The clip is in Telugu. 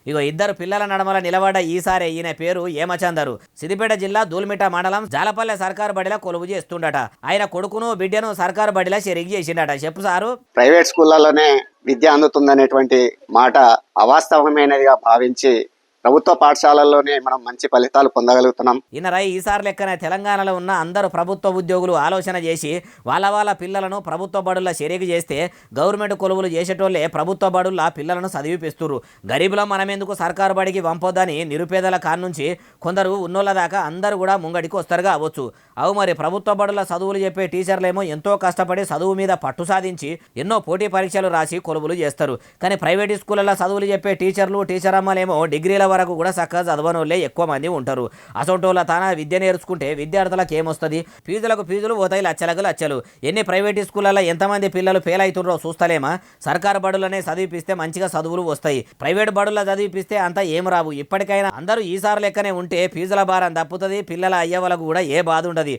ఇగో ఇద్దరు పిల్లల నడమల నిలబడ్డ ఈసారి ఈయన పేరు ఏమచందరు. సిద్దిపేట జిల్లా దూల్మిట మండలం జాలపల్లె సర్కారు బడిలో కొలువు చేస్తుండట. ఆయన కొడుకును బిడ్డను సర్కారు బడిలో షెరీక్ చేసిండట. చెప్పు సారు. ప్రైవేట్ స్కూళ్ళలోనే విద్య అందుతుందనేటువంటి మాట అవాస్తవమైనదిగా భావించి ప్రభుత్వ పాఠశాలల్లోనే మనం మంచి ఫలితాలు పొందగలుగుతున్నాం. ఈయన ఈసారి లెక్కన తెలంగాణలో ఉన్న అందరు ప్రభుత్వ ఉద్యోగులు ఆలోచన చేసి వాళ్ళ పిల్లలను ప్రభుత్వ బడుల్లో షెరీక్ చేస్తే గవర్నమెంట్ కొలువులు చేసేటోళ్ళే ప్రభుత్వ బడుల్లో పిల్లలను చదివిపిస్తున్నారు. గరీబులం మనం ఎందుకు సర్కారు బడికి పంపొద్దని నిరుపేదల కాన్నుంచి కొందరు ఉన్నోళ్ళ దాకా అందరూ కూడా ముంగడికి వస్తారు కావచ్చు. అవు మరి ప్రభుత్వ బడుల చదువులు చెప్పే టీచర్లేమో ఎంతో కష్టపడి చదువు మీద పట్టు సాధించి ఎన్నో పోటీ పరీక్షలు రాసి కొలువులు చేస్తారు. కానీ ప్రైవేట్ స్కూళ్ళలో చదువులు చెప్పే టీచర్లు టీచర్ అమ్మలేమో డిగ్రీల వరకు కూడా చక్కగా చదవనోళ్ళే ఎక్కువ మంది ఉంటారు. అసొంటోళ్ళ తాన విద్య నేర్చుకుంటే విద్యార్థులకు ఏమొస్తుంది? ఫీజులు పోతాయి లచ్చలకు లచ్చలు. ఎన్ని ప్రైవేట్ స్కూళ్ళల్లో ఎంతమంది పిల్లలు ఫెయిల్ అవుతుండ్రో చూస్తలేమా? సర్కారు బడులనే చదివిపిస్తే మంచిగా చదువులు వస్తాయి. ప్రైవేట్ బడుల్లో చదివిపిస్తే అంతా ఏం రావు. ఇప్పటికైనా అందరూ ఈసారి లెక్కనే ఉంటే ఫీజుల భారం తప్పుతుంది. పిల్లల అయ్యవలకు కూడా ఏ బాధ ఉండదు.